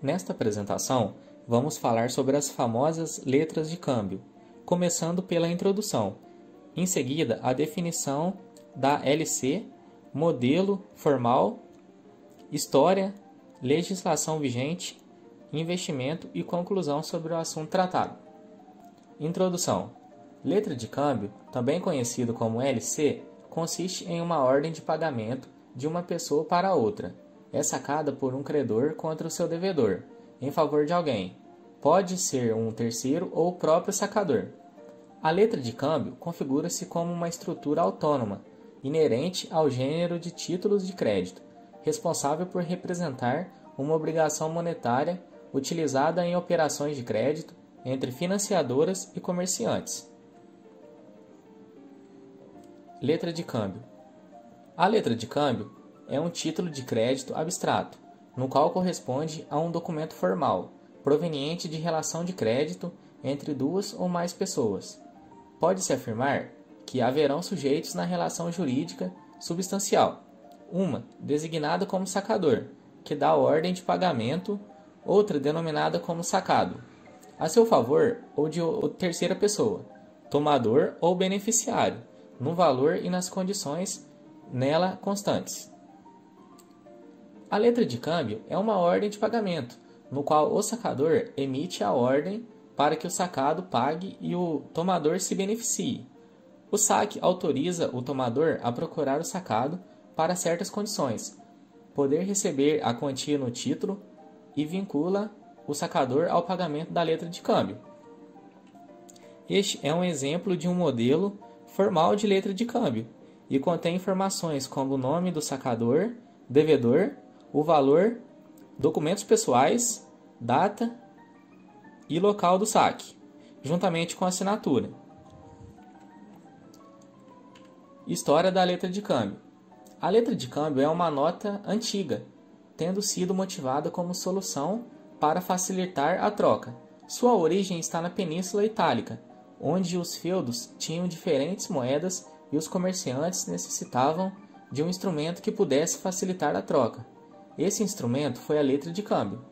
Nesta apresentação, vamos falar sobre as famosas letras de câmbio, começando pela introdução. Em seguida, a definição da LC, modelo formal, história, legislação vigente, investimento e conclusão sobre o assunto tratado. Introdução. Letra de câmbio, também conhecido como LC, consiste em uma ordem de pagamento de uma pessoa para outra. É sacada por um credor contra o seu devedor, em favor de alguém. Pode ser um terceiro ou o próprio sacador. A letra de câmbio configura-se como uma estrutura autônoma, inerente ao gênero de títulos de crédito, responsável por representar uma obrigação monetária utilizada em operações de crédito entre financiadoras e comerciantes. Letra de câmbio. A letra de câmbio é um título de crédito abstrato, no qual corresponde a um documento formal, proveniente de relação de crédito entre duas ou mais pessoas. Pode-se afirmar que haverão sujeitos na relação jurídica substancial, uma designada como sacador, que dá ordem de pagamento, outra denominada como sacado, a seu favor ou de terceira pessoa, tomador ou beneficiário, no valor e nas condições nela constantes. A letra de câmbio é uma ordem de pagamento, no qual o sacador emite a ordem para que o sacado pague e o tomador se beneficie. O saque autoriza o tomador a procurar o sacado para certas condições, poder receber a quantia no título e vincula o sacador ao pagamento da letra de câmbio. Este é um exemplo de um modelo formal de letra de câmbio e contém informações como o nome do sacador, devedor, o valor, documentos pessoais, data e local do saque, juntamente com a assinatura. História da letra de câmbio. A letra de câmbio é uma nota antiga, tendo sido motivada como solução para facilitar a troca. Sua origem está na Península Itálica, onde os feudos tinham diferentes moedas e os comerciantes necessitavam de um instrumento que pudesse facilitar a troca. Esse instrumento foi a letra de câmbio.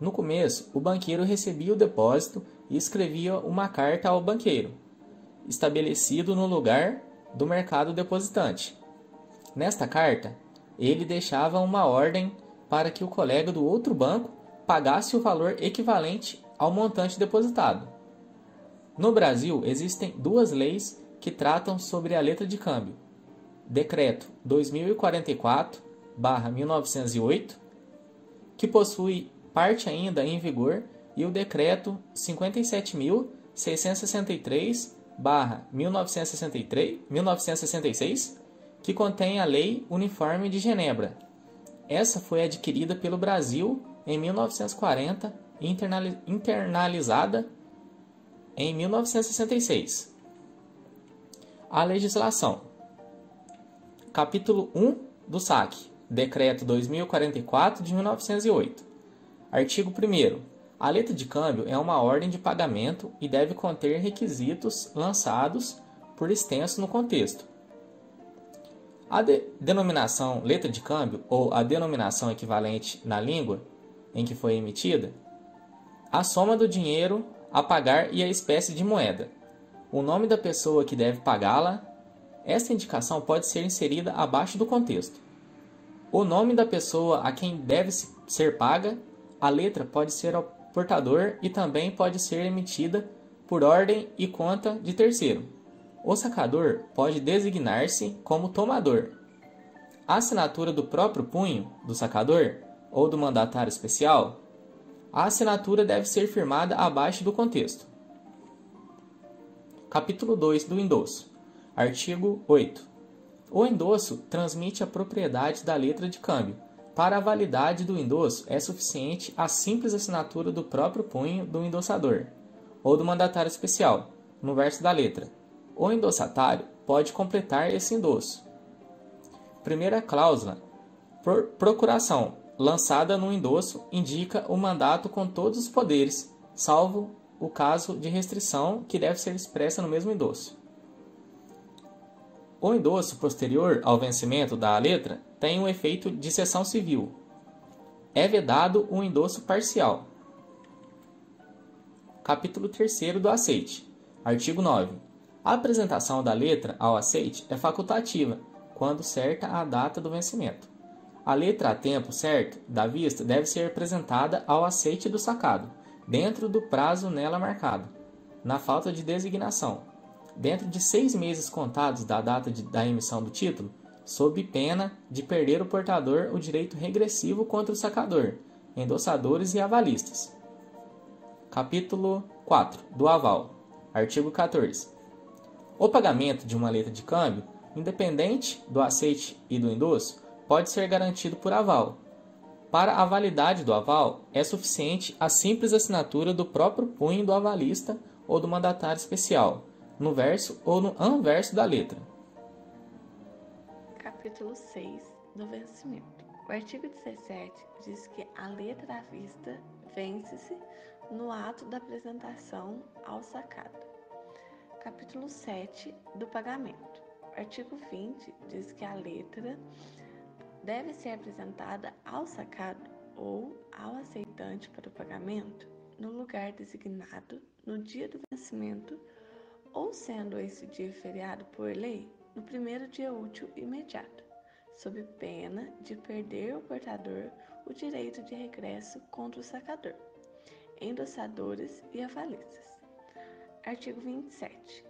No começo, o banqueiro recebia o depósito e escrevia uma carta ao banqueiro, estabelecido no lugar do mercado depositante. Nesta carta, ele deixava uma ordem para que o colega do outro banco pagasse o valor equivalente ao montante depositado. No Brasil, existem duas leis que tratam sobre a letra de câmbio. Decreto 2044/1908, que possui parte ainda em vigor, e o Decreto 57.663/1966, que contém a Lei Uniforme de Genebra. Essa foi adquirida pelo Brasil em 1940 e internalizada em 1966. A legislação. Capítulo 1 do saque. Decreto 2044 de 1908. Artigo 1º. A letra de câmbio é uma ordem de pagamento e deve conter requisitos lançados por extenso no contexto. A denominação letra de câmbio, ou a denominação equivalente na língua em que foi emitida, a soma do dinheiro a pagar e a espécie de moeda, o nome da pessoa que deve pagá-la. Esta indicação pode ser inserida abaixo do contexto. O nome da pessoa a quem deve ser paga, a letra pode ser ao portador e também pode ser emitida por ordem e conta de terceiro. O sacador pode designar-se como tomador. A assinatura do próprio punho do sacador ou do mandatário especial, a assinatura deve ser firmada abaixo do contexto. Capítulo 2 do endosso. Artigo 8. O endosso transmite a propriedade da letra de câmbio. Para a validade do endosso, é suficiente a simples assinatura do próprio punho do endossador ou do mandatário especial, no verso da letra. O endossatário pode completar esse endosso. Primeira cláusula. Procuração, lançada no endosso, indica o mandato com todos os poderes, salvo o caso de restrição que deve ser expressa no mesmo endosso. O endosso posterior ao vencimento da letra tem um efeito de cessão civil. É vedado o endosso parcial. Capítulo 3º do aceite. Artigo 9. A apresentação da letra ao aceite é facultativa, quando certa a data do vencimento. A letra a tempo certo da vista deve ser apresentada ao aceite do sacado, dentro do prazo nela marcado, na falta de designação, dentro de 6 meses contados da data da emissão do título, sob pena de perder o portador o direito regressivo contra o sacador, endossadores e avalistas. Capítulo 4 do aval. Artigo 14. O pagamento de uma letra de câmbio, independente do aceite e do endosso, pode ser garantido por aval. Para a validade do aval, é suficiente a simples assinatura do próprio punho do avalista ou do mandatário especial, no verso ou no anverso da letra. Capítulo 6 do vencimento. O artigo 17 diz que a letra à vista vence-se no ato da apresentação ao sacado. Capítulo 7 do pagamento. O artigo 20 diz que a letra deve ser apresentada ao sacado ou ao aceitante para o pagamento no lugar designado no dia do vencimento ou, sendo esse dia feriado por lei, no primeiro dia útil imediato, sob pena de perder o portador o direito de regresso contra o sacador, endossadores e avalistas. Artigo 27.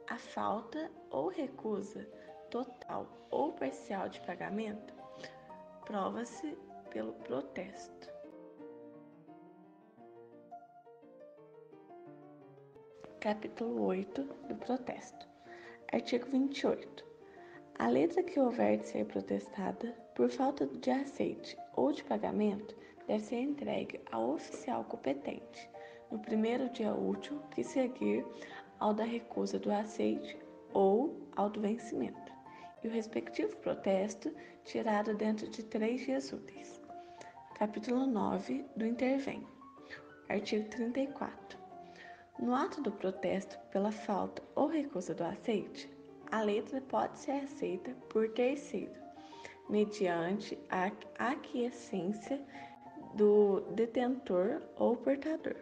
A falta ou recusa total ou parcial de pagamento prova-se pelo protesto. Capítulo 8 do protesto. Artigo 28. A letra que houver de ser protestada por falta de aceite ou de pagamento deve ser entregue ao oficial competente no primeiro dia útil que seguir ao da recusa do aceite ou ao do vencimento, e o respectivo protesto tirado dentro de 3 dias úteis. Capítulo 9 do intervém. Artigo 34. No ato do protesto pela falta ou recusa do aceite, a letra pode ser aceita por terceiro, mediante a aquiescência do detentor ou portador.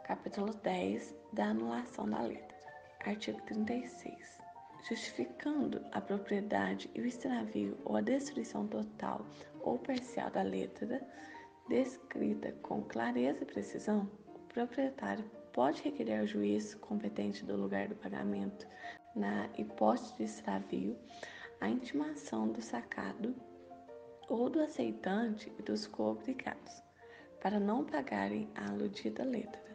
Capítulo 10 da anulação da letra. Artigo 36. Justificando a propriedade e o extravio ou a destruição total ou parcial da letra, descrita com clareza e precisão, o proprietário pode requerer ao juiz competente do lugar do pagamento, na hipótese de extravio, a intimação do sacado ou do aceitante e dos coobrigados, para não pagarem a aludida letra.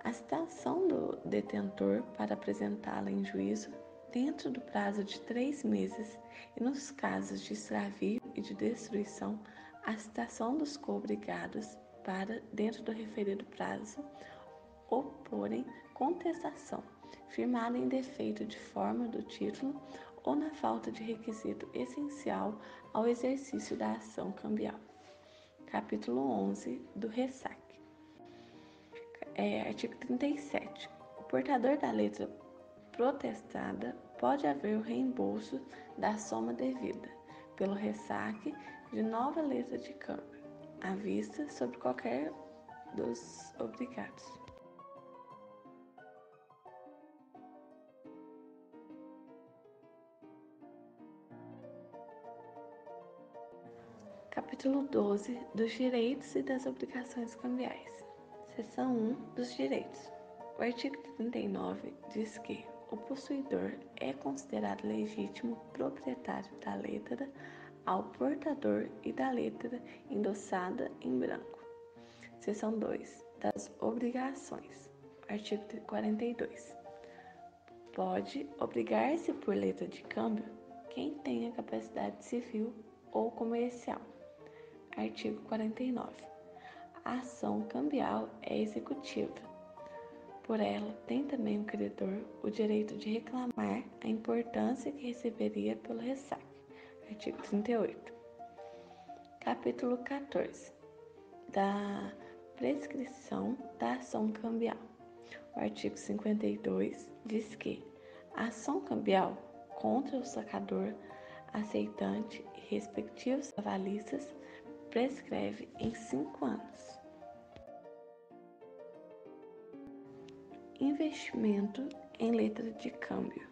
A citação do detentor para apresentá-la em juízo dentro do prazo de 3 meses e, nos casos de extravio e de destruição, a citação dos coobrigados para, dentro do referido prazo, oporem contestação, firmada em defeito de forma do título ou na falta de requisito essencial ao exercício da ação cambial. Capítulo 11 do ressaque. Artigo 37. O portador da letra protestada pode haver o reembolso da soma devida, pelo ressaque de nova letra de câmbio, à vista sobre qualquer dos obrigados. Capítulo 12 dos direitos e das obrigações cambiais. Seção 1 dos direitos. O artigo 39 diz que o possuidor é considerado legítimo proprietário da letra ao portador e da letra endossada em branco. Seção 2 das obrigações. Artigo 42. Pode obrigar-se por letra de câmbio quem tenha capacidade civil ou comercial. Artigo 49. A ação cambial é executiva. Por ela, tem também o credor o direito de reclamar a importância que receberia pelo ressaque. Artigo 38. Capítulo 14. Da prescrição da ação cambial. O artigo 52 diz que a ação cambial contra o sacador aceitante e respectivos avalistas prescreve em 5 anos. Investimento em letra de câmbio.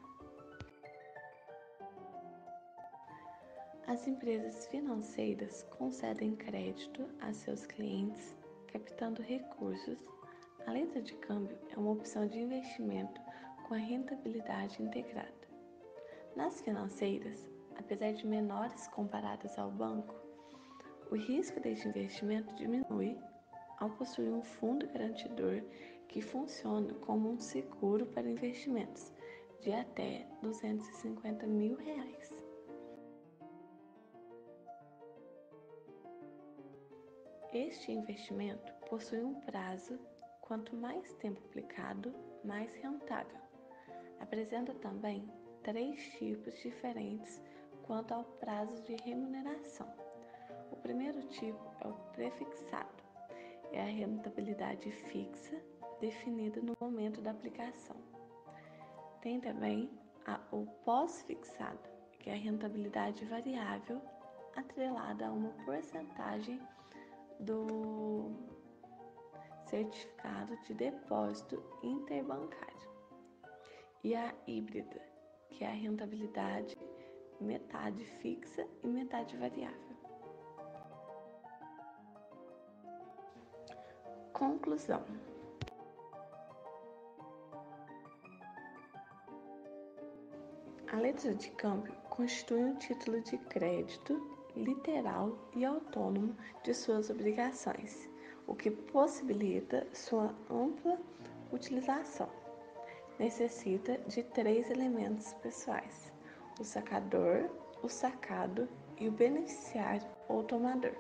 As empresas financeiras concedem crédito a seus clientes, captando recursos. A letra de câmbio é uma opção de investimento com a rentabilidade integrada. Nas financeiras, apesar de menores comparadas ao banco, o risco deste investimento diminui ao possuir um fundo garantidor que funciona como um seguro para investimentos de até R$250 mil. Este investimento possui um prazo, quanto mais tempo aplicado, mais rentável. Apresenta também 3 tipos diferentes quanto ao prazo de remuneração. O primeiro tipo é o prefixado, é a rentabilidade fixa definida no momento da aplicação. Tem também o pós-fixado, que é a rentabilidade variável atrelada a uma porcentagem do certificado de depósito interbancário. E a híbrida, que é a rentabilidade metade fixa e metade variável. Conclusão. A letra de câmbio constitui um título de crédito literal e autônomo de suas obrigações, o que possibilita sua ampla utilização. Necessita de 3 elementos pessoais: o sacador, o sacado e o beneficiário ou tomador.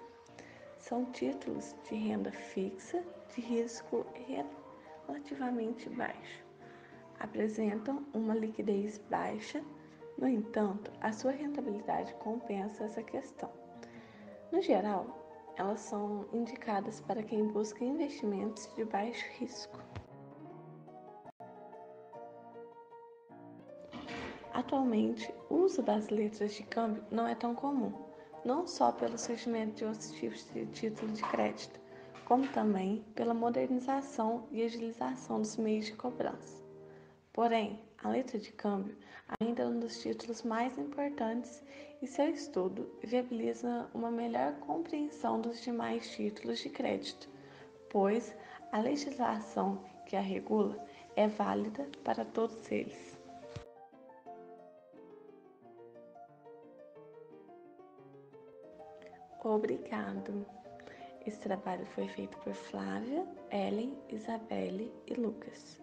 São títulos de renda fixa de risco relativamente baixo. Apresentam uma liquidez baixa, no entanto, a sua rentabilidade compensa essa questão. No geral, elas são indicadas para quem busca investimentos de baixo risco. Atualmente, o uso das letras de câmbio não é tão comum, não só pelo surgimento de outros tipos de título de crédito, como também pela modernização e agilização dos meios de cobrança. Porém, a letra de câmbio ainda é um dos títulos mais importantes e seu estudo viabiliza uma melhor compreensão dos demais títulos de crédito, pois a legislação que a regula é válida para todos eles. Obrigado! Esse trabalho foi feito por Flávia, Ellen, Isabelle e Lucas.